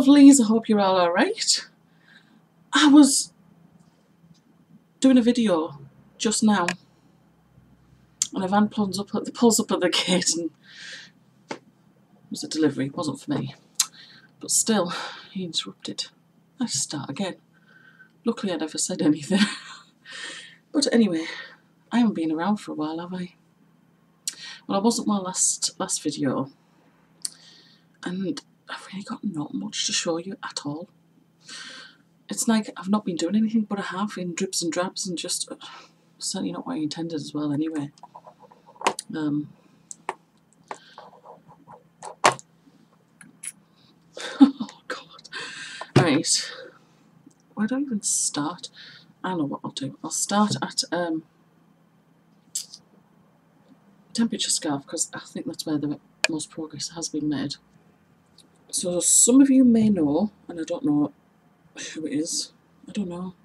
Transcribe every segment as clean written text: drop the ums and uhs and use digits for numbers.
lovelies, I hope you're all alright. I was doing a video just now and a van pulls up at the gate and it was a delivery, it wasn't for me. But still, he interrupted. I had to start again. Luckily I never said anything. But anyway, I haven't been around for a while, have I? Well, I wasn't my last video, and I've really got not much to show you at all. It's like I've not been doing anything, but I have in dribs and drabs, and just certainly not what I intended as well anyway. Oh god. Right, where do I even start? I know what I'll do. I'll start at temperature scarf, because I think that's where the most progress has been made. So some of you may know, and I don't know who it is, I don't know.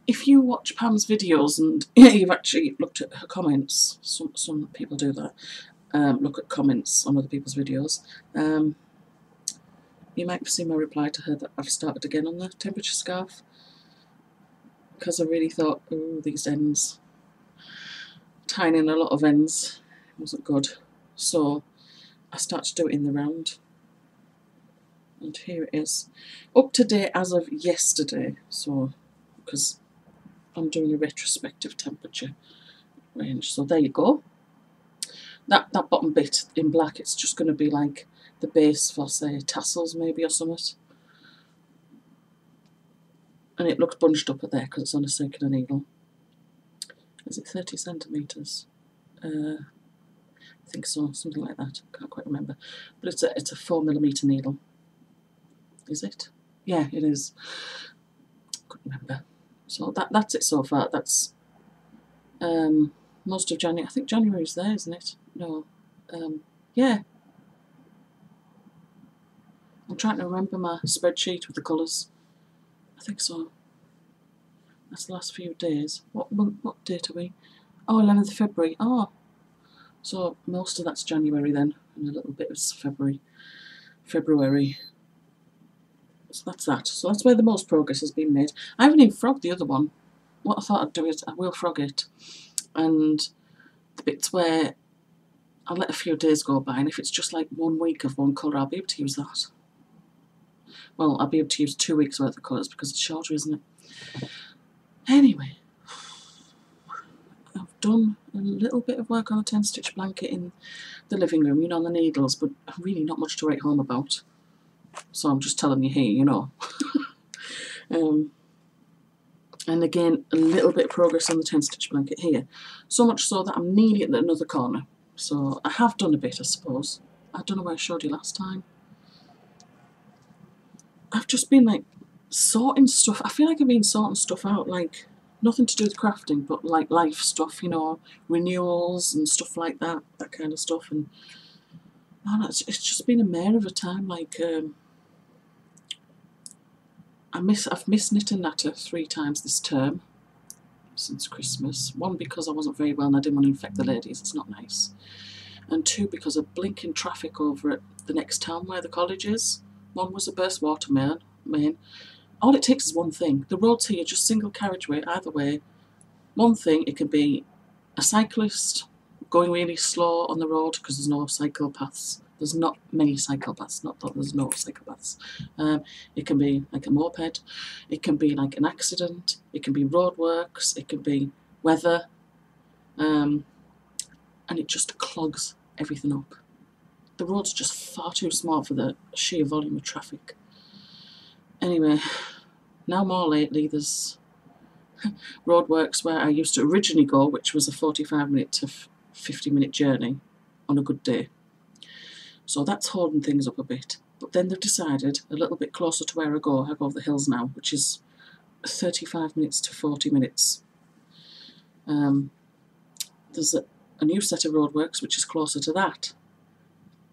If you watch Pam's videos and you've actually looked at her comments, some people do that, look at comments on other people's videos, you might have seen my reply to her that I've started again on the temperature scarf, because I really thought, oh, these ends, tying in a lot of ends, wasn't good. So I started to do it in the round. And here it is, up to date as of yesterday, so because I'm doing a retrospective temperature range. So there you go. That bottom bit in black, it's just going to be like the base for, say, tassels maybe or something. And it looks bunched up at there because it's on a circular needle. Is it 30 centimetres? I think so, something like that. Can't quite remember. But it's a 4mm needle. Is it? Yeah, it is. Couldn't remember. So that's it so far. That's most of January. I think January's there, isn't it? No. Yeah. I'm trying to remember my spreadsheet with the colours. I think so. That's the last few days. What date are we? Oh, 11th of February. Oh. So most of that's January then, and a little bit of February. So that's that. So that's where the most progress has been made. I haven't even frogged the other one. What I thought I'd do is I will frog it. And the bits where I'll let a few days go by, and if it's just like 1 week of one colour, I'll be able to use that. Well, I'll be able to use 2 weeks worth of colours because it's shorter, isn't it? Anyway, I've done a little bit of work on a 10-stitch blanket in the living room, you know, on the needles, but really not much to write home about. So I'm just telling you here, you know. And again, a little bit of progress on the 10-stitch blanket here. So much so that I'm nearly at another corner. So I have done a bit, I suppose. I don't know where I showed you last time. I've just been like sorting stuff. I feel like I've been sorting stuff out, like nothing to do with crafting, but like life stuff, you know, renewals and stuff like that, that kind of stuff. And man, it's just been a mare of a time. Like I've missed knit and natter 3 times this term since Christmas. 1 because I wasn't very well and I didn't want to infect the ladies, it's not nice. And 2 because of blinking traffic over at the next town where the college is. 1 was a burst water main. All it takes is one thing. The roads here are just single carriageway either way. One thing, it can be a cyclist going really slow on the road because there's no cycle paths. There's not many cycle paths, not that there's no cycle paths. It can be like a moped, it can be like an accident, it can be roadworks, it can be weather, and it just clogs everything up. The road's just far too small for the sheer volume of traffic. Anyway, now more lately there's roadworks where I used to originally go, which was a 45-minute to 50-minute journey on a good day. So that's holding things up a bit. But then they've decided a little bit closer to where I go over the hills now, which is 35 minutes to 40 minutes. There's a new set of roadworks which is closer to that.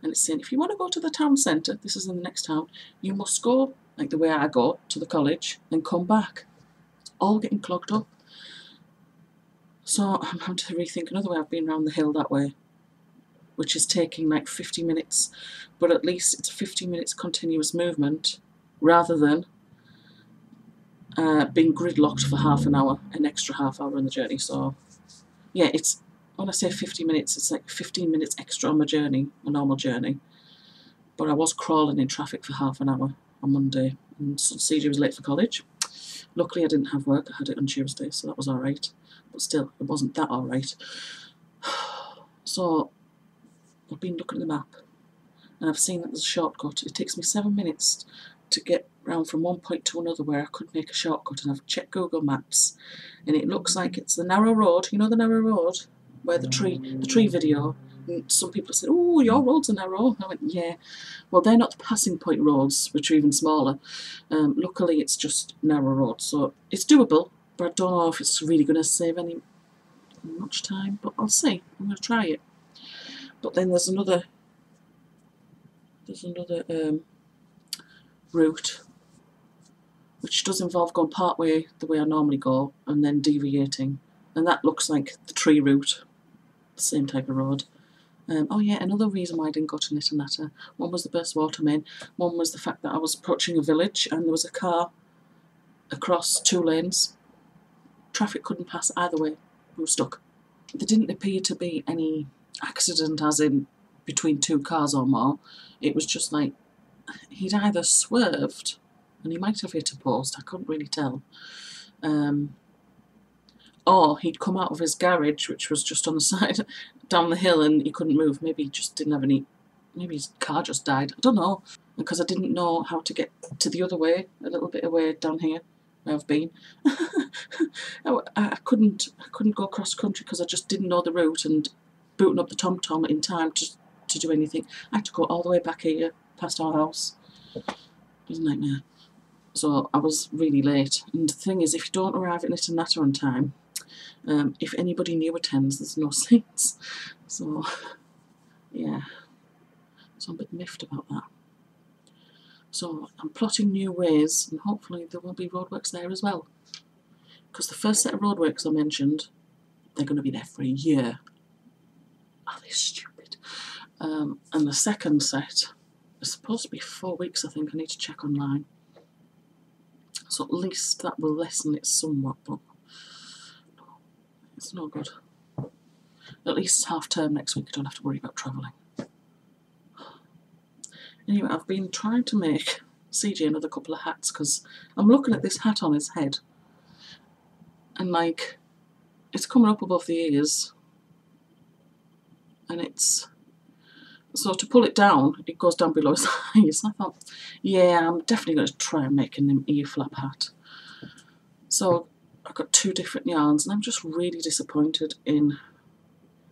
And it's saying if you want to go to the town centre, this is in the next town, you must go, like the way I go, to the college, then come back. It's all getting clogged up. So I'm having to rethink another way. I've been round the hill that way. which is taking like 50 minutes, but at least it's 50 minutes continuous movement rather than being gridlocked for half an hour, an extra half hour on the journey. So yeah, it's, when I say 50 minutes, it's like 15 minutes extra on my journey, a normal journey. But I was crawling in traffic for half an hour on Monday, and so CJ was late for college. Luckily I didn't have work, I had it on Tuesday, so that was alright. But still, it wasn't that alright. So I've been looking at the map, and I've seen that there's a shortcut. It takes me 7 minutes to get round from one point to another where I could make a shortcut, and I've checked Google Maps, and it looks like it's the narrow road. You know the narrow road where the tree video, and some people said, oh, your roads are narrow. I went, yeah, well, they're not the passing point roads, which are even smaller. Luckily it's just narrow roads, so it's doable, but I don't know if it's really going to save much time, but I'll see. I'm going to try it. But then there's another route which does involve going part way the way I normally go and then deviating, and that looks like the tree route, the same type of road. Oh yeah, another reason why I didn't go to Knit and Natter, one was the burst water main, one was the fact that I was approaching a village and there was a car across 2 lanes. Traffic couldn't pass either way, we were stuck. There didn't appear to be any accident as in between 2 cars or more. It was just like he'd either swerved, and he might have hit a post, I couldn't really tell, or he'd come out of his garage, which was just on the side down the hill, and he couldn't move. Maybe he just didn't have any, maybe his car just died, I don't know, because I didn't know how to get to the other way, a little bit away down here where I've been. I couldn't go cross country because I just didn't know the route, and booting up the TomTom in time to do anything, I had to go all the way back here past our house. It was a nightmare. So I was really late, and the thing is, if you don't arrive at Knit and Natter on time, if anybody new attends, there's no seats. So yeah, so I'm a bit miffed about that. So I'm plotting new ways, and hopefully there will be roadworks there as well, because the first set of roadworks I mentioned, they're going to be there for a year. Are they stupid? And the second set is supposed to be 4 weeks, I think. I need to check online. So at least that will lessen it somewhat, but no, it's no good. At least it's half term next week, I don't have to worry about travelling. Anyway, I've been trying to make CJ another couple of hats, because I'm looking at this hat on his head, and like, it's coming up above the ears, and it's, so to pull it down, it goes down below his eyes. And I thought, yeah, I'm definitely going to try and make an ear flap hat. So I've got 2 different yarns, and I'm just really disappointed in,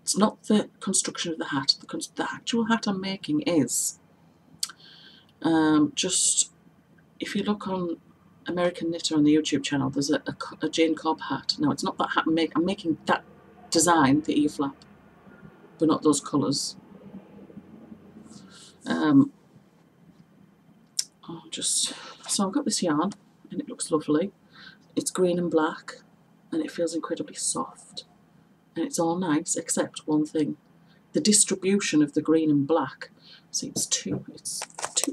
it's not the construction of the hat, the actual hat I'm making is, just, if you look on American Knitter on the YouTube channel, there's a Jane Cobb hat. Now it's not that hat I'm making that design, the ear flap, but not those colours. So I've got this yarn, and it looks lovely. It's green and black, and it feels incredibly soft, and it's all nice except one thing: the distribution of the green and black. See, it's two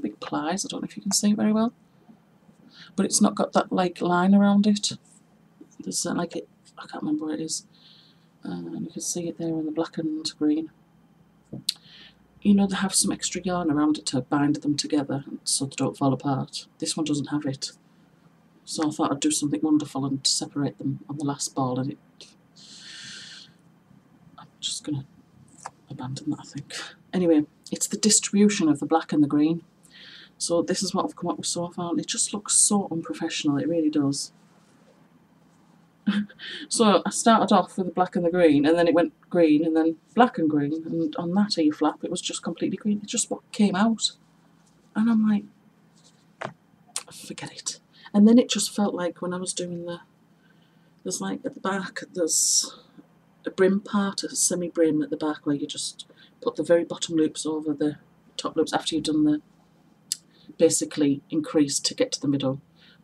big plies. I don't know if you can see it very well, but it's not got that like line around it. There's like it, I can't remember where it is. You can see it there in the black and green. You know, they have some extra yarn around it to bind them together so they don't fall apart. This one doesn't have it. So I thought I'd do something wonderful and separate them on the last ball, and I'm just going to abandon that, I think. Anyway, it's the distribution of the black and the green. So this is what I've come up with so far, and it just looks so unprofessional, it really does. So I started off with the black and the green, and then it went green, and then black and green, and on that ear flap it was just completely green. It's just what came out, and I'm like, forget it. And then it just felt like when I was doing there's like at the back, there's a brim part, a semi-brim at the back, where you just put the very bottom loops over the top loops after you've done the basically increase to get to the middle.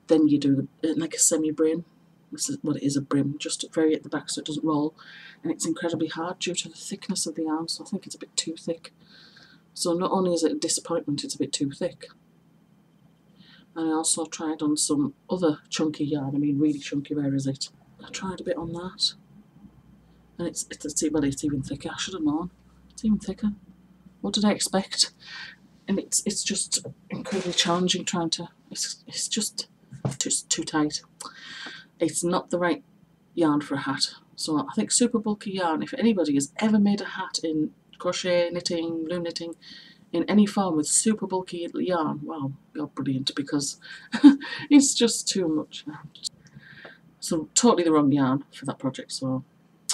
Then you do like a semi-brim. This is what it is, a brim, just very at the back so it doesn't roll. And it's incredibly hard due to the thickness of the yarn, so I think it's a bit too thick. So not only is it a disappointment, it's a bit too thick. And I also tried on some other chunky yarn, I mean really chunky, where is it? I tried a bit on that. And it's even thicker, I should have known. It's even thicker. What did I expect? And it's just incredibly challenging trying to, it's just too tight. It's not the right yarn for a hat. So I think super bulky yarn, if anybody has ever made a hat in crochet, knitting, loom knitting, in any form with super bulky yarn, wow, you're brilliant, because it's just too much. So totally the wrong yarn for that project, so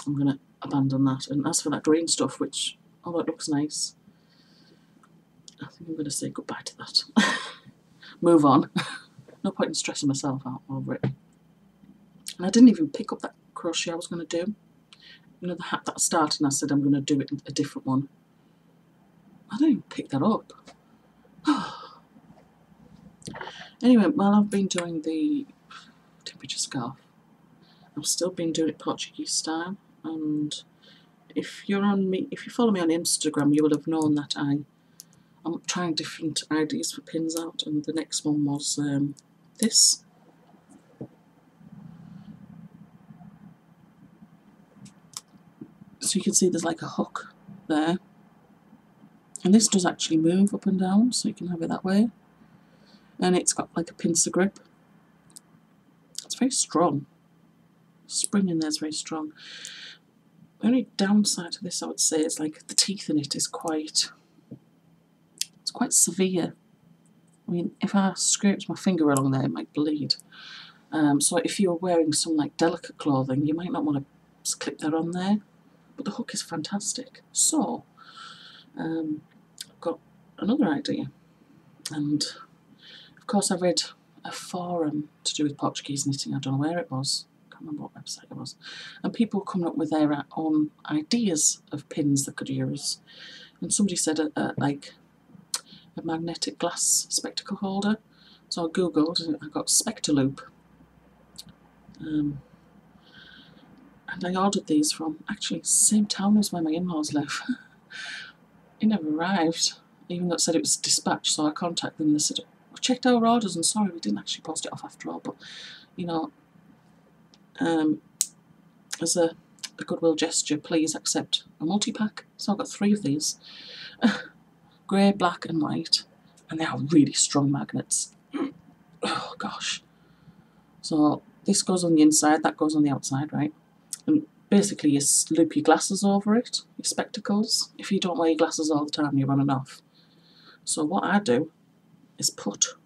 I'm going to abandon that. And as for that green stuff, which, although it looks nice, I think I'm going to say goodbye to that. Move on. No point in stressing myself out over it. And I didn't even pick up that crochet I was going to do. You know, the hat that I started and I said I'm going to do it a different one. I didn't even pick that up. Anyway, while I've been doing the temperature scarf, I've still been doing it Portuguese style. And if you follow me on Instagram, you will have known that I'm trying different ideas for pins out, and the next one was this. So you can see there's like a hook there, and this does actually move up and down, so you can have it that way, and it's got like a pincer grip. It's very strong. The spring in there is very strong. The only downside to this, I would say, is like the teeth in it is quite severe. I mean, if I scraped my finger along there, it might bleed. So if you're wearing some like delicate clothing, you might not want to just clip that on there. But the hook is fantastic. So I've got another idea, and of course I read a forum to do with Portuguese knitting. I don't know where it was. I can't remember what website it was. And people were coming up with their own ideas of pins they could use. And somebody said like a magnetic glass spectacle holder. So I googled and I got Spectaloop. And I ordered these from actually the same town as where my in-laws live. It never arrived, even though it said it was dispatched. So I contacted them and they said, we checked our orders and sorry, we didn't actually post it off after all. But you know, as a goodwill gesture, please accept a multi-pack. So I've got 3 of these, grey, black and white, and they are really strong magnets. Oh gosh. So this goes on the inside, that goes on the outside, right? And basically you loop your glasses over it, your spectacles. If you don't wear your glasses all the time, you're running off. So what I do is put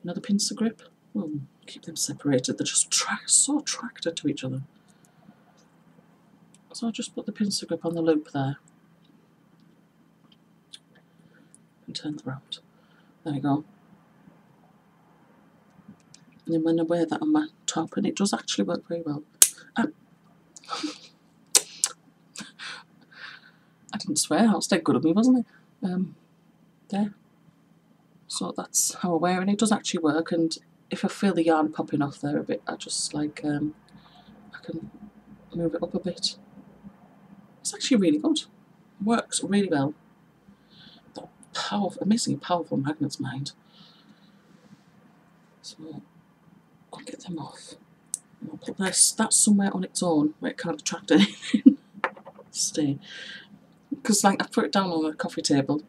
another pincer grip. We'll keep them separated. They're just so attracted to each other. So I'll just put the pincer grip on the loop there and turn it around. There you go. And then when I wear that on my top, and it does actually work very well. I didn't swear, that was dead good of me, wasn't it? There. So that's how I wear it, and it does actually work. And if I feel the yarn popping off there a bit, I just like, I can move it up a bit. It's actually really good. It works really well. They're powerful, amazingly powerful magnets, mind. So I'll get them off. And I'll put that somewhere on its own where it can't attract anything. Stay. Because like I've put it down on the coffee table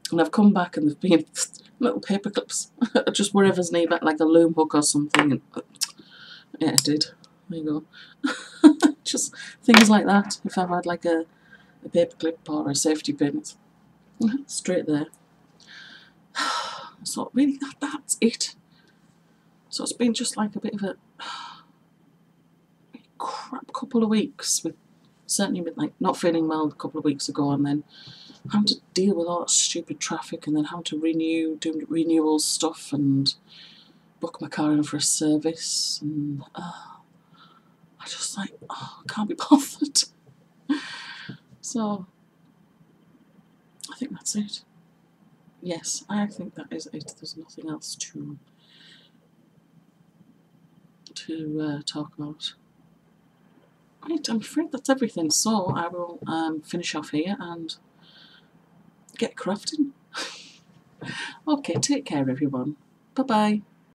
and I've come back and there've been little paper clips just wherever's needed, like a loom hook or something. And yeah, it did. There you go. Just things like that. If I've had like a paper clip or a safety pin, it's straight there. So really that's it. So it's been just like a bit of a crap couple of weeks, with certainly with like not feeling well a couple of weeks ago, and then having to deal with all that stupid traffic, and then having to do renewal stuff and book my car in for a service, and I just like, I can't be bothered. So I think that's it. Yes, I think that is it. There's nothing else to to talk about. Right, I'm afraid that's everything, so I will finish off here and get crafting. Okay, take care everyone. Bye bye.